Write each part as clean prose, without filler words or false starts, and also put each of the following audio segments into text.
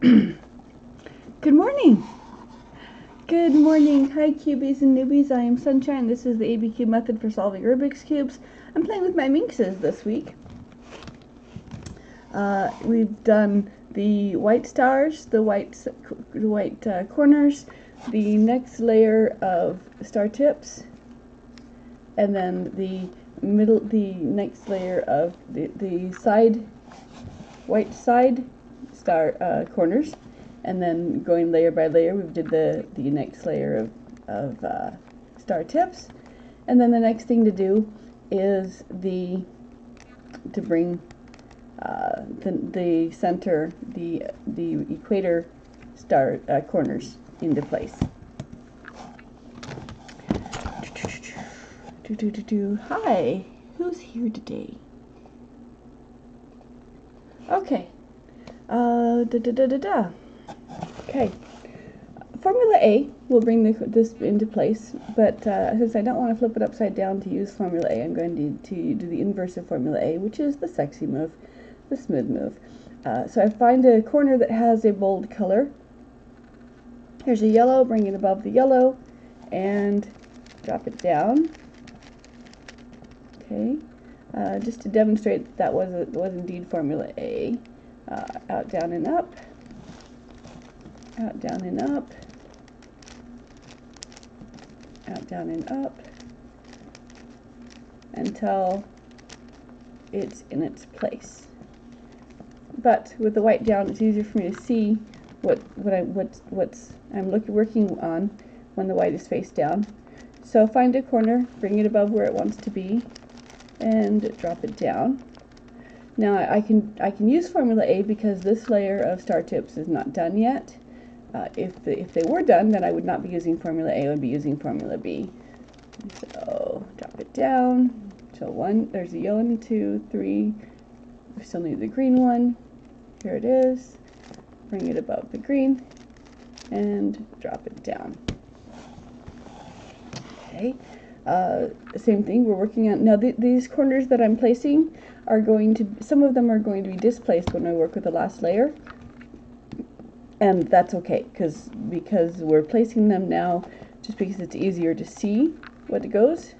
Good morning. Good morning. Hi cubies and newbies. I am Sunshine. This is the ABCube method for solving Rubik's Cubes. I'm playing with my minxes this week. We've done the white stars, the white corners, the next layer of star tips, and then the next layer of the white side star corners. And then going layer by layer, we did the next layer of star tips. And then the next thing to do is to bring the center, the equator star corners into place. Hi, who's here today? Okay. Okay, Formula A will bring this into place, but since I don't want to flip it upside down to use Formula A, I'm going to do the inverse of Formula A, which is the sexy move, the smooth move. So I find a corner that has a bold color. Here's a yellow, bring it above the yellow, and drop it down. Okay, just to demonstrate that was indeed Formula A. Out, down, and up. Out, down, and up. Out, down, and up. Until it's in its place. But with the white down, it's easier for me to see what I'm working on when the white is face down. So find a corner, bring it above where it wants to be, and drop it down. Now I can use Formula A because this layer of star tips is not done yet. If they were done, then I would not be using Formula A, I would be using Formula B. So drop it down. So there's a yellow and 2, 3. We still need the green one. Here it is. Bring it above the green and drop it down. Okay. Same thing we're working on now. These corners that I'm placing are some of them are going to be displaced when I work with the last layer, and that's okay because we're placing them now just because it's easier to see what it goes.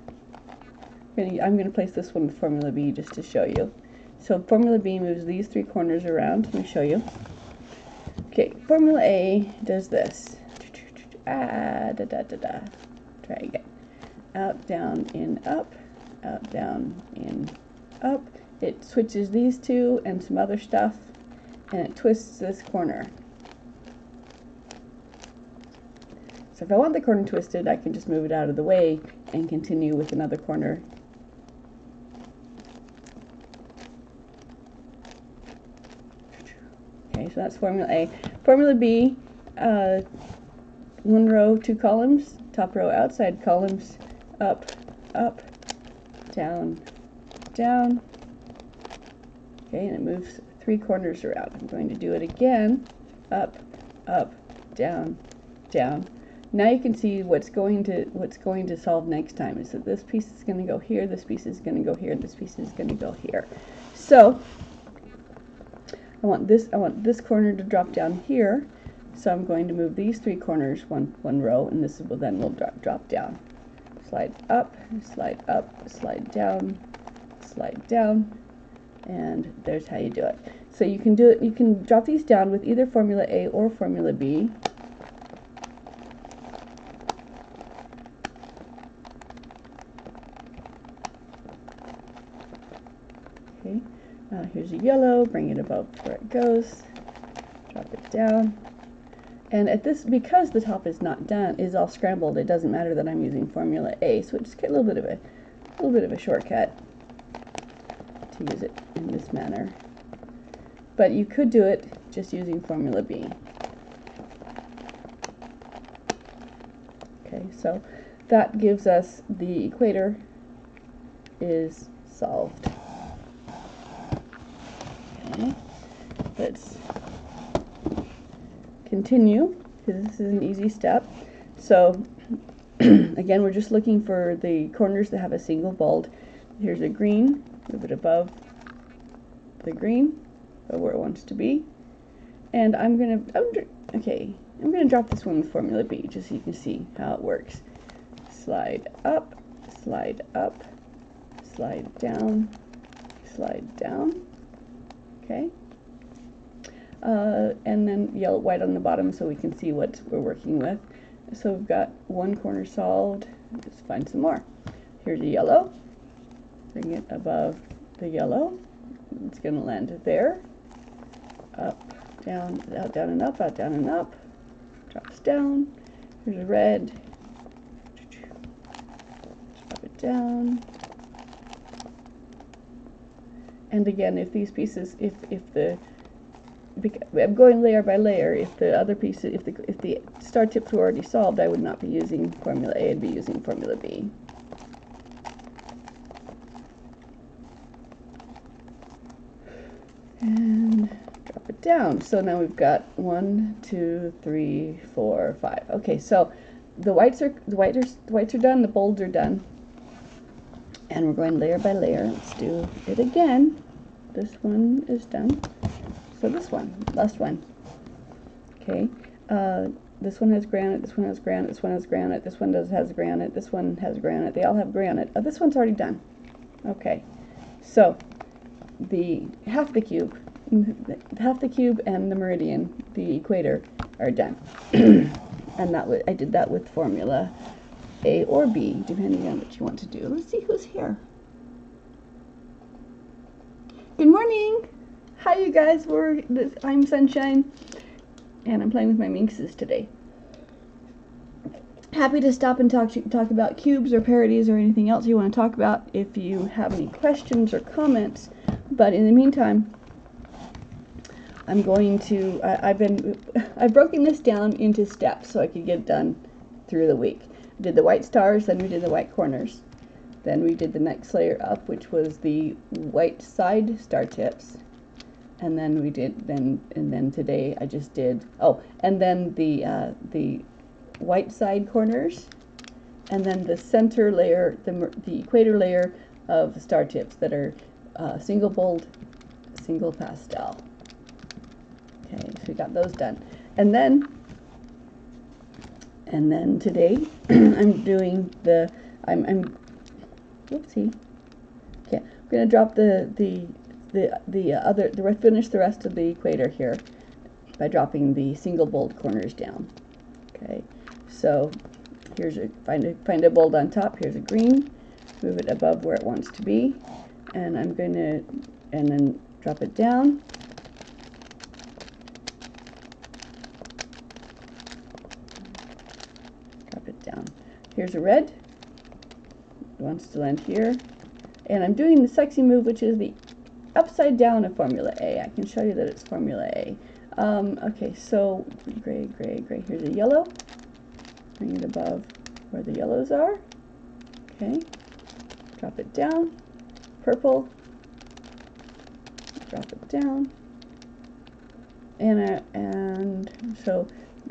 I'm going to place this one with Formula B just to show you. So Formula B moves these 3 corners around. Let me show you. Okay, Formula A does this. Try again. Out, down, in, up. Out, down, in, up. It switches these two and some other stuff, and it twists this corner. So if I want the corner twisted, I can just move it out of the way and continue with another corner. Okay, so that's Formula A. Formula B, 1 row, 2 columns, top row, outside columns, up, up, down, down. Okay, and it moves 3 corners around. I'm going to do it again. Up, up, down, down. Now you can see what's going to solve next time is that this piece is going to go here, this piece is going to go here, this piece is going to go here. So I want this corner to drop down here. So I'm going to move these 3 corners one row, and this will drop down. Slide up, slide down, and there's how you do it. So you can do it. You can drop these down with either Formula A or Formula B. Okay. Here's a yellow. Bring it above where it goes. Drop it down. And because the top is not done, is all scrambled, it doesn't matter that I'm using Formula A. So it's a little bit of a shortcut to use it in this manner. But you could do it just using Formula B. Okay, so that gives us the equator is solved. Okay, let's continue because this is an easy step. So again, we're just looking for the corners that have a single bold. Here's a green, move it above the green, where it wants to be. And I'm gonna drop this one with formula B just so you can see how it works. Slide up, slide up, slide down, okay? And then yellow, white on the bottom so we can see what we're working with. So we've got one corner solved. Let's find some more. Here's a yellow. Bring it above the yellow. It's going to land there. Up, down, out, down, and up, out, down, and up. Drops down. Here's a red. Drop it down. And again, if these pieces, I'm going layer by layer. If the other pieces, if the star tips were already solved, I would not be using formula A. I'd be using formula B. And drop it down. So now we've got 1, 2, 3, 4, 5. Okay, so the whites are done. The bolds are done. And we're going layer by layer. Let's do it again. This one is done. So this one, last one. Okay. This one has granite. This one has granite. This one has granite. This one has granite. This one has granite. They all have granite. This one's already done. Okay. So the half the cube and the meridian, the equator, are done. And I did that with formula A or B, depending on what you want to do. Let's see who's here. Good morning. Hi, you guys. I'm Sunshine, and I'm playing with my minxes today. Happy to stop and talk about cubes or parodies or anything else you want to talk about if you have any questions or comments. But in the meantime, I'm going to. I've broken this down into steps so I could get it done through the week. We did the white stars, then we did the white corners, then we did the next layer up, which was the white side star tips. And then we did, and then today I just did, and then the white side corners, and then the center layer, the equator layer of star tips that are single bold, single pastel. Okay, so we got those done. And then today I'm doing whoopsie. Okay, I'm gonna drop finish the rest of the equator here by dropping the single bold corners down. Okay, so here's find a bold on top. Here's a green. Move it above where it wants to be, and then drop it down. Drop it down. Here's a red. It wants to land here, and I'm doing the sexy move, which is the upside down of formula A. I can show you that it's formula A. Okay, so gray. Here's a yellow. Bring it above where the yellows are. Okay. Drop it down. Purple. Drop it down. And so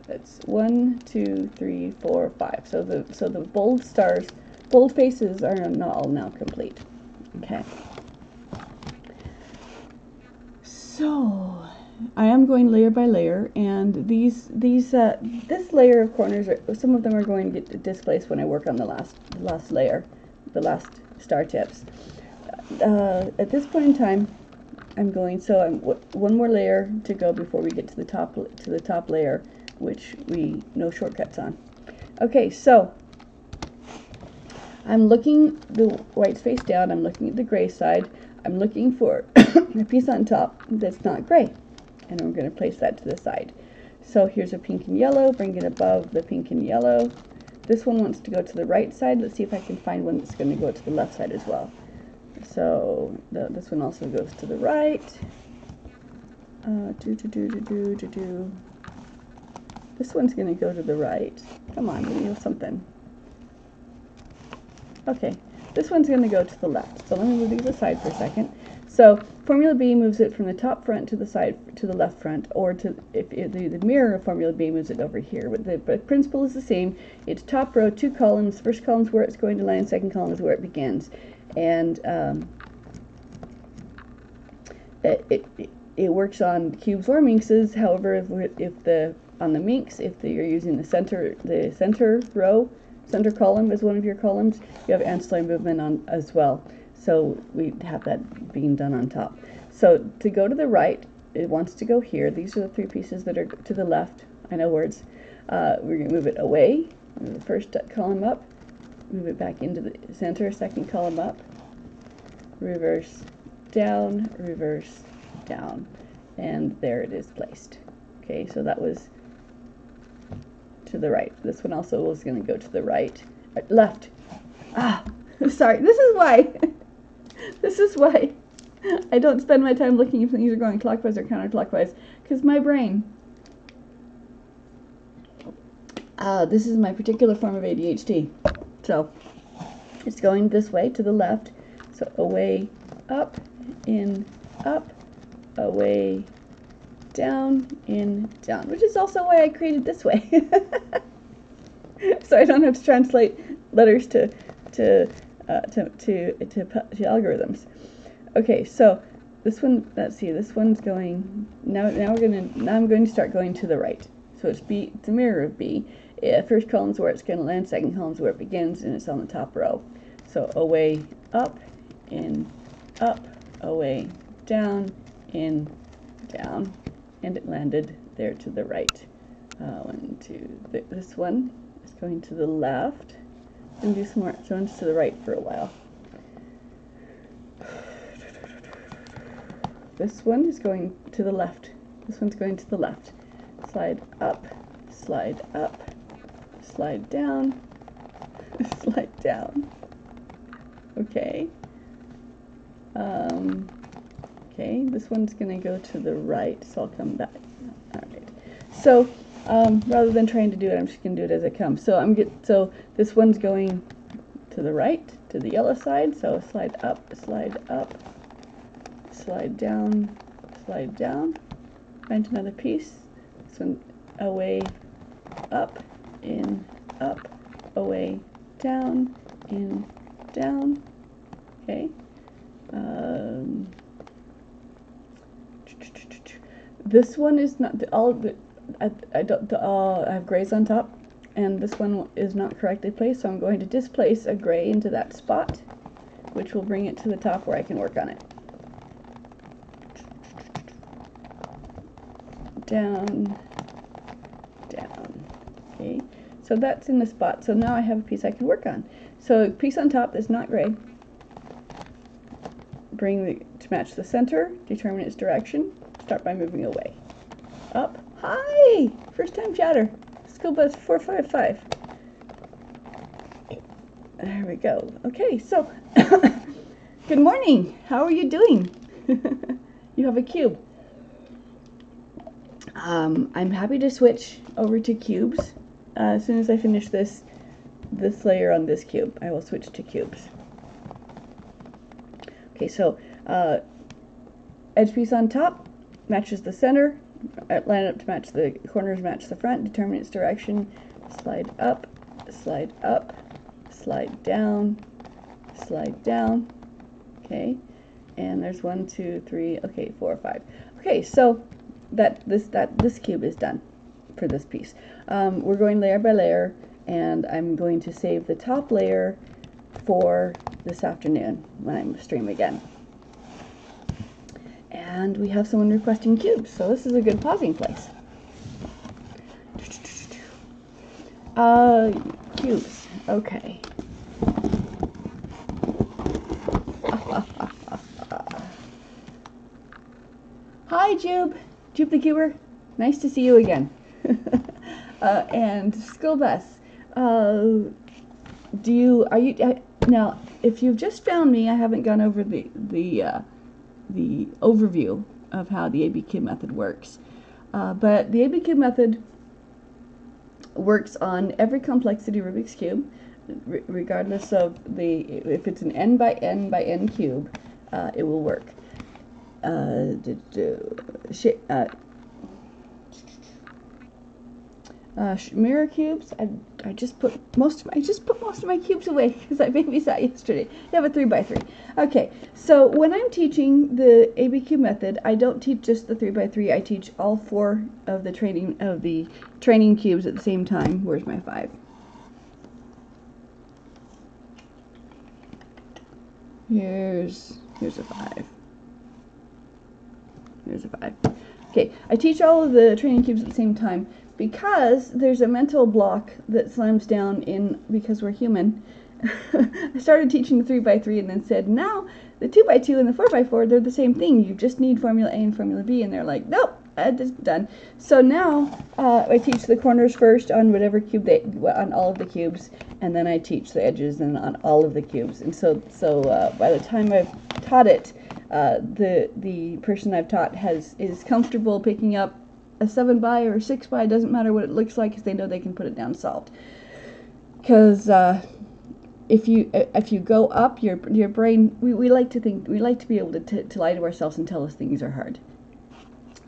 that's 1, 2, 3, 4, 5. So the bold faces are not all now complete. Okay. So I am going layer by layer, and this layer of corners, some of them are going to get displaced when I work on the last layer, the last star tips. At this point in time, I'm one more layer to go before we get to the top layer, which we no shortcuts on. Okay, so I'm looking the white's face down. I'm looking at the gray side. I'm looking for a piece on top that's not gray, and I'm going to place that to the side. So here's a pink and yellow. Bring it above the pink and yellow. This one wants to go to the right side. Let's see if I can find one that's going to go to the left side as well. So this one also goes to the right. This one's going to go to the right. Come on, give me something. Okay, this one's going to go to the left. So let me move these aside for a second. So formula B moves it from the top front to the side, to the left front, or to if the mirror of formula B moves it over here. But the principle is the same. It's top row, 2 columns. First column is where it's going to land. Second column is where it begins. And it works on cubes or minxes. However, on the minx, if you're using the center row, center column as one of your columns, you have ancillary movement on as well. So we have that being done on top. So to go to the right, it wants to go here. These are the 3 pieces that are to the left. I know words. We're going to move it away, move the first column up, move it back into the center, second column up, reverse down, and there it is placed. Okay, so that was to the right. This one also was going to go to the right, left. Sorry, this is why I don't spend my time looking if things are going clockwise or counterclockwise, because my brain, this is my particular form of ADHD. So it's going this way to the left, so away, up, in, up, away, down, in, down, which is also why I created this way. So I don't have to translate letters to algorithms. Okay, so this one, let's see, this one's going, now I'm going to start going to the right. So it's B, it's a mirror of B. First column's where it's going to land, second column's where it begins, and it's on the top row. So away, up, in, up, away, down, in, down, and it landed there to the right. This one is going to the left. I'm going to do some more ones to the right for a while. This one is going to the left. This one's going to the left. Slide up, slide down, slide down. Okay. Okay, this one's going to go to the right, so I'll come back. All right. So rather than trying to do it, I'm just going to do it as I come. So this one's going to the right, to the yellow side. So slide up, slide down, find another piece. This one away, up, in, up, away, down, in, down. Okay. This one is not I have grays on top, and this one is not correctly placed, so I'm going to displace a gray into that spot, which will bring it to the top where I can work on it. Down, down. Okay, so that's in the spot. So now I have a piece I can work on. So a piece on top is not gray. To match the center, determine its direction. Start by moving away. Up. Hi! First time chatter. School bus 455. There we go. Okay, so good morning. How are you doing? You have a cube. I'm happy to switch over to cubes. As soon as I finish this layer on this cube, I will switch to cubes. Okay, so edge piece on top matches the center, line up to match the corners, match the front, determine its direction, slide up, slide down, okay, and there's 1, 2, 3, okay, 4, 5. Okay, so this cube is done for this piece. We're going layer by layer, and I'm going to save the top layer for this afternoon when I stream again. And we have someone requesting cubes, so this is a good pausing place. Cubes, okay. Hi, Jube the Cuber. Nice to see you again. And school bus. Now, if you've just found me, I haven't gone over the overview of how the ABCube method works. But the ABCube method works on every complexity Rubik's Cube, regardless of if it's an n by n by n cube, it will work. Mirror cubes. I just put most of my cubes away because I babysat yesterday. I have a 3x3. Okay, so when I'm teaching the ABCube method, I don't teach just the 3x3. I teach all 4 of the training cubes at the same time. Where's my 5? Here's a 5. Here's a 5. Okay, I teach all of the training cubes at the same time because there's a mental block that slams down in, because we're human. I started teaching the 3x3 and then said, now the 2x2 and the 4x4, they're the same thing. You just need formula A and formula B. And they're like, nope, it's done. So now I teach the corners first on whatever cube on all of the cubes, and then I teach the edges and on all of the cubes. And so by the time I've taught it, the person I've taught is comfortable picking up a 7x or a 6x, doesn't matter what it looks like, because they know they can put it down solved. Because if you go up, your brain, we like to be able to lie to ourselves and tell us things are hard.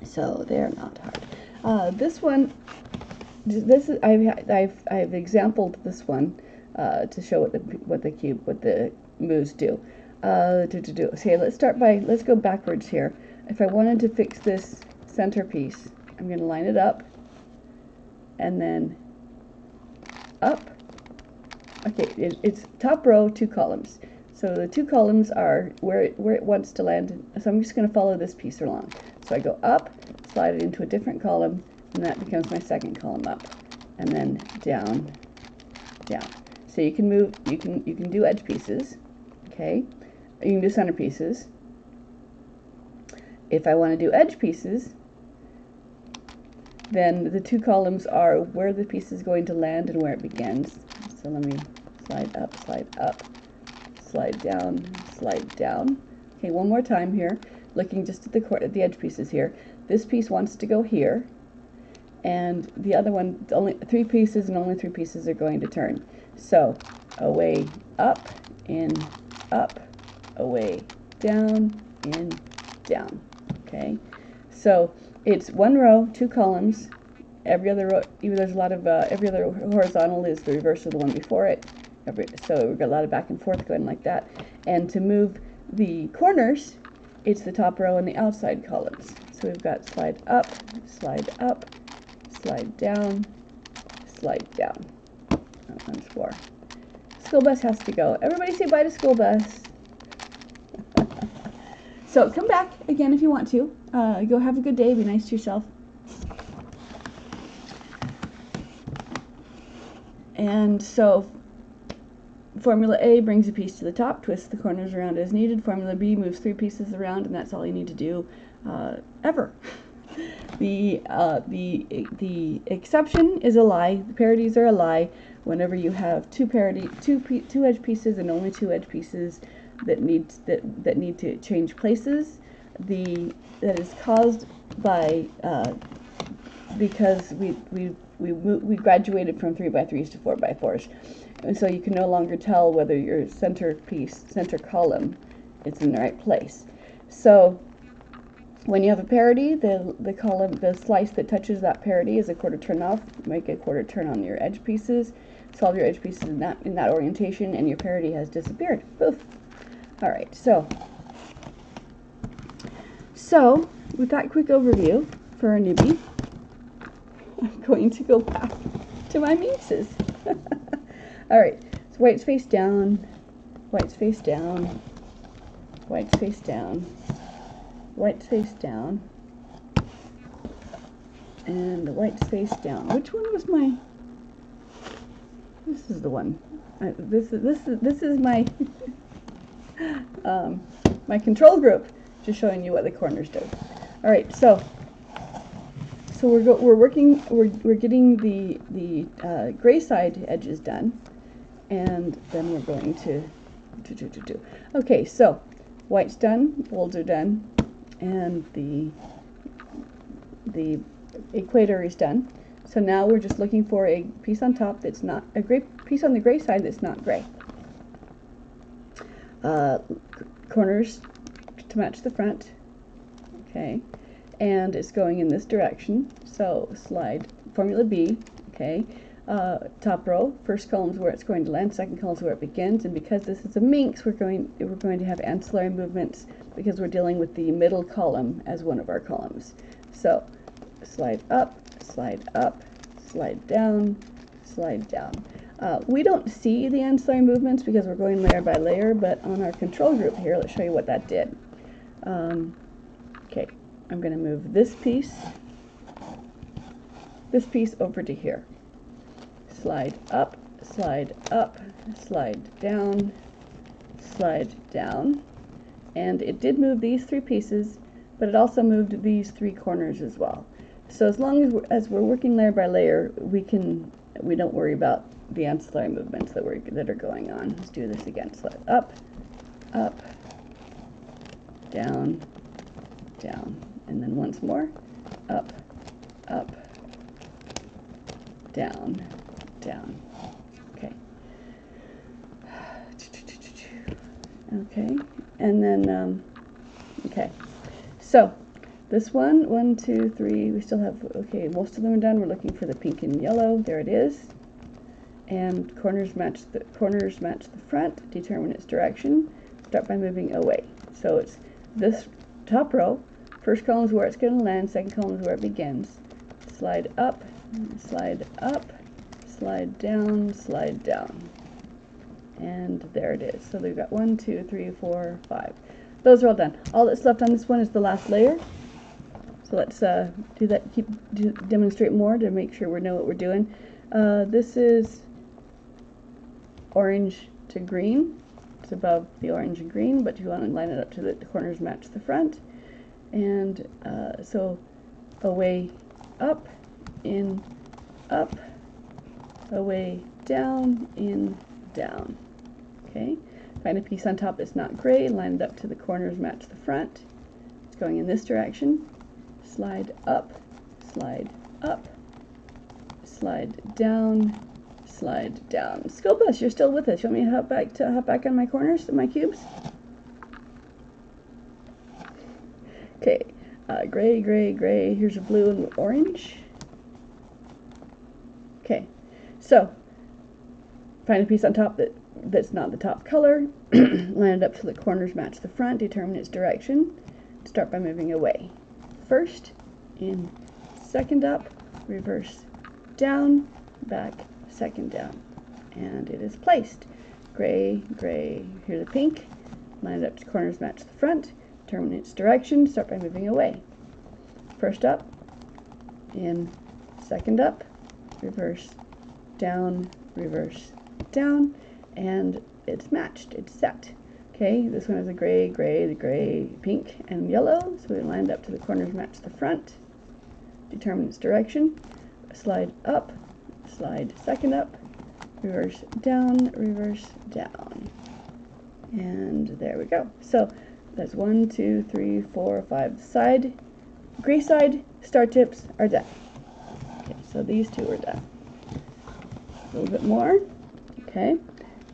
So they're not hard. This one, I've exampled this one to show what the moves do. Okay, let's go backwards here. If I wanted to fix this centerpiece, I'm going to line it up, and then up. Okay, it's top row, 2 columns. So the 2 columns are where it wants to land. So I'm just going to follow this piece along. So I go up, slide it into a different column, and that becomes my second column up, and then down, down. So you can move. You can do edge pieces. Okay, you can do center pieces. If I want to do edge pieces, then the 2 columns are where the piece is going to land and where it begins. So let me slide up, slide down. Okay, one more time here, looking just at the edge pieces here. This piece wants to go here, and the other one, only 3 pieces, and only 3 pieces are going to turn. So away, up, in, up, away, down, in, down. Okay, so it's 1 row, 2 columns. Every other row, even there's a lot of every other horizontal is the reverse of the one before it. So we've got a lot of back and forth going like that. And to move the corners, it's the top row and the outside columns. So we've got slide up, slide down, slide down. That one's 4. School bus has to go. Everybody say bye to school bus. So come back again if you want to. Go have a good day. Be nice to yourself. And so formula A brings a piece to the top, twists the corners around as needed. Formula B moves 3 pieces around, and that's all you need to do ever. The exception is a lie. The parodies are a lie. Whenever you have two edge pieces and only 2 edge pieces that need to change places, that is caused by because we graduated from 3x3s to 4x4s, and so you can no longer tell whether your center column is in the right place. So when you have a parody, the slice that touches that parody is a quarter turn off. Make a quarter turn on your edge pieces, solve your edge pieces in that orientation, and your parody has disappeared. Poof. All right, so with that quick overview for a newbie, I'm going to go back to my muses. All right, so white's face down, white's face down, white's face down, white's face down, and the white's face down. Which one was my? This is the one. This is my my control group, just showing you what the corners do. All right, so we're getting the gray side edges done, and then we're going to do. Okay, so white's done, bolds are done, and the equator is done. So now we're just looking for a piece on top that's not a gray piece on the gray side that's not gray. Corners to match the front. Okay, and it's going in this direction. So slide formula B. Okay, top row, first column is where it's going to land, second column is where it begins, and because this is a minx, we're going to have ancillary movements because we're dealing with the middle column as one of our columns. So slide up, slide down, slide down. We don't see the ancillary movements because we're going layer by layer, but on our control group here, let's show you what that did. Okay, I'm going to move this piece over to here. Slide up, slide down, and it did move these three pieces, but it also moved these three corners as well. So as long as we're working layer by layer, we don't worry about the ancillary movements that are going on. Let's do this again. Slide up, down, and then once more, up, down. Okay. Okay, and then okay. So this one, 2, 3. We still have, okay, most of them are done. We're looking for the pink and yellow. There it is. And corners match the front. Determine its direction. Start by moving away. So it's this top row. First column is where it's going to land. Second column is where it begins. Slide up, slide down. And there it is. So we've got 1, 2, 3, 4, 5. Those are all done. All that's left on this one is the last layer. So let's do that. Demonstrate more to make sure we know what we're doing. This is orange to green. It's above the orange and green, but you want to line it up to the corners match the front. And so away, up, in, up, away, down, in, down. Okay. Find a piece on top that's not gray, line it up to the corners match the front. It's going in this direction. Slide up, slide down, slide down. School bus, you're still with us. You want me to hop back on my corners, my cubes? Okay, gray, here's a blue and orange. Okay, so find a piece on top that's not the top color, line it up so the corners match the front, determine its direction, start by moving away. First, in, second up, reverse, down, back, second down, and it is placed. Gray, here's the pink, line it up to corners match the front, determine its direction, start by moving away. First up, in, second up, reverse, down, and it's matched, it's set. Okay, this one is a gray, pink, and yellow, so we lined up to the corners match the front, determine its direction, slide up, slide second up, reverse down, and there we go. So that's 1, 2, 3, 4, 5. Side, gray side star tips are done. Okay, so these two are done. A little bit more. Okay,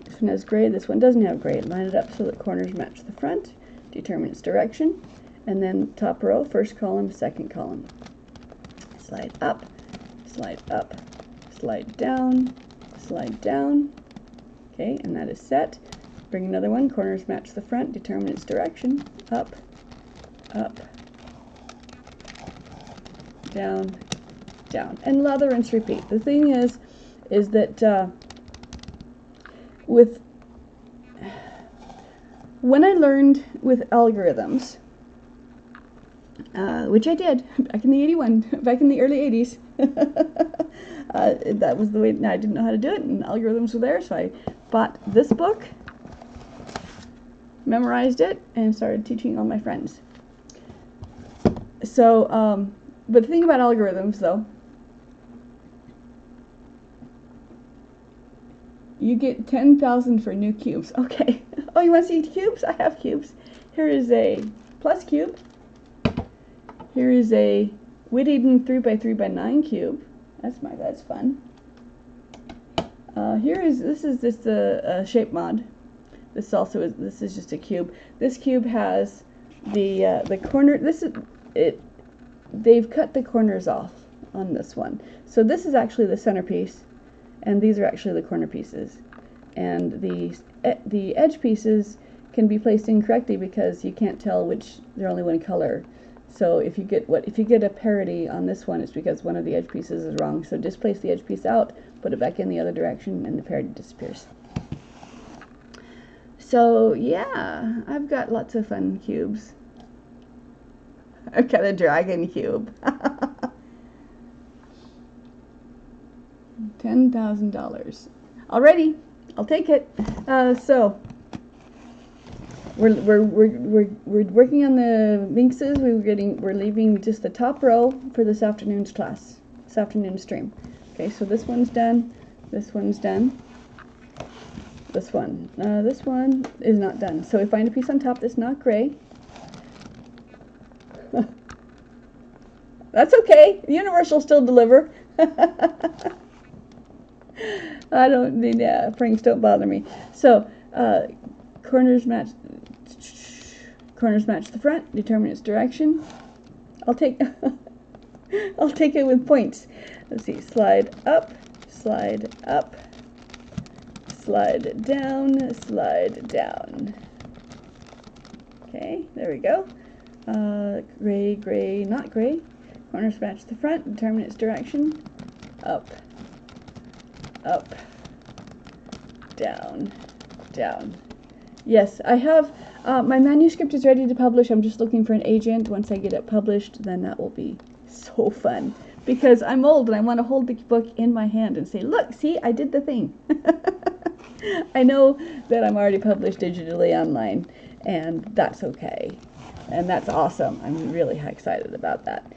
this one has gray, this one doesn't have gray. Line it up so that corners match the front, determine its direction, and then top row, first column, second column. Slide up, slide down, okay, and that is set. Bring another one, corners match the front, determine its direction, up, down, and lather, rinse, repeat. The thing is that when I learned with algorithms, which I did back in the early 80s, that was the way. I didn't know how to do it, and algorithms were there, so I bought this book, memorized it, and started teaching all my friends. So, but the thing about algorithms, though, you get 10,000 for new cubes. Okay. Oh, you want to see cubes? I have cubes. Here is a plus cube. Here is a Whittington 3x3x9 cube. That's fun. This is just a shape mod. This is just a cube. This cube has the corner. They've cut the corners off on this one. So this is actually the centerpiece, and these are actually the corner pieces. And the edge pieces can be placed incorrectly because you can't tell which, they're only one color. So if you get a parity on this one, it's because one of the edge pieces is wrong. So just place the edge piece out, put it back in the other direction, and the parity disappears. So yeah, I've got lots of fun cubes. I've got a dragon cube. $10,000. Alrighty, I'll take it. So we're working on the minxes. We're leaving just the top row for this afternoon's class, this afternoon's stream. Okay, so this one's done. This one's done. This one is not done. So we find a piece on top that's not gray. That's okay. The universe will still deliver. I don't need pranks. Don't bother me. So corners match the front. Determine its direction. I'll take I'll take it with points. Let's see. Slide up. Slide up. Slide down. Slide down. Okay. There we go. Gray, gray, not gray. Corners match the front. Determine its direction. Up. Up. Down. Down. Yes, I have, my manuscript is ready to publish. I'm just looking for an agent. Once I get it published, then that will be so fun. Because I'm old and I want to hold the book in my hand and say, look, see, I did the thing. I know that I'm already published digitally online, and that's okay. And that's awesome. I'm really excited about that.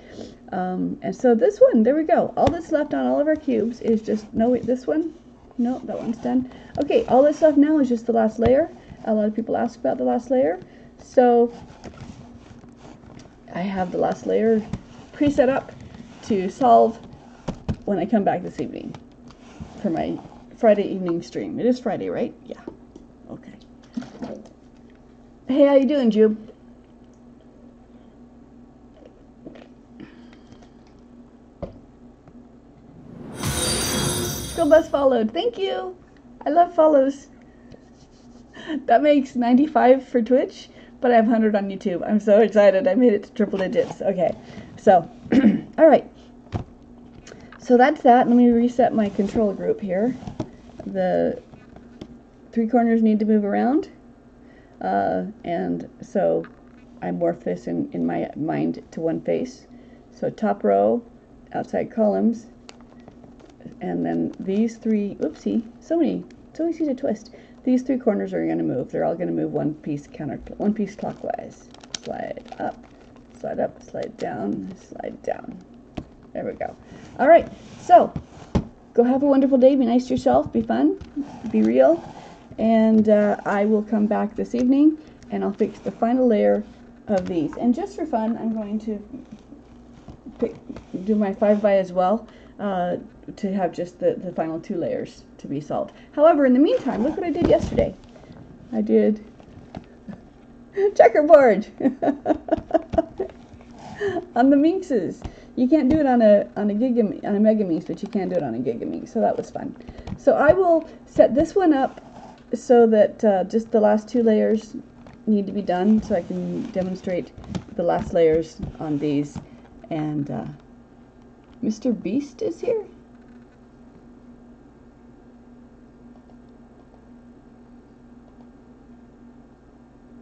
And so this one, there we go. All that's left on all of our cubes is just, no, wait, this one? No, that one's done. Okay, all that's left now is just the last layer. A lot of people ask about the last layer. So I have the last layer pre-set up to solve when I come back this evening for my Friday evening stream. It is Friday, right? Yeah. Okay. Hey, how you doing, Jube? School bus followed. Thank you. I love follows. That makes 95 for Twitch, but I have 100 on YouTube. I'm so excited. I made it to triple digits. Okay. So, all right. So that's that. Let me reset my control group here. The three corners need to move around. And so I morph this in my mind to one face. So top row, outside columns, and then these three, oopsie, it's always easy to twist. These three corners are going to move. They're all going to move one piece clockwise. Slide up, slide down, slide down. There we go. All right, so go have a wonderful day. Be nice to yourself. Be fun. Be real. And I will come back this evening, and I'll fix the final layer of these. And just for fun, I'm going to do my 5x as well, to have just the final two layers to be solved. However, in the meantime, look what I did yesterday. I did checkerboard on the minxes. You can't do it on a Mega Minx, but you can do it on a Giga Minx, so that was fun. So I will set this one up so that just the last two layers need to be done, so I can demonstrate the last layers on these. And Mr. Beast is here?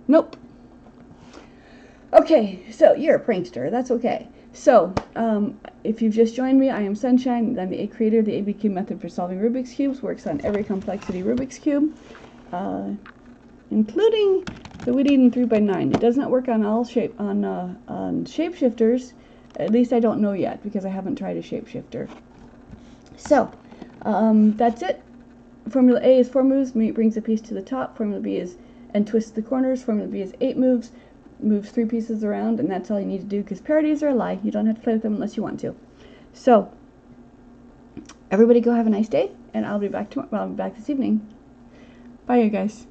Nope. Okay, so you're a prankster. That's okay. So, if you've just joined me, I am Sunshine. I'm the creator of the ABCube method for solving Rubik's Cubes. Works on every complexity Rubik's Cube, including the Whittington 3x9. It does not work on all on shapeshifters. At least I don't know yet, because I haven't tried a shapeshifter. So, that's it. Formula A is 4 moves, brings a piece to the top. Formula B is, and twists the corners. Formula B is 8 moves, moves 3 pieces around, and that's all you need to do, because parodies are a lie. You don't have to play with them unless you want to. So, everybody go have a nice day, and I'll be back this evening. Bye, you guys.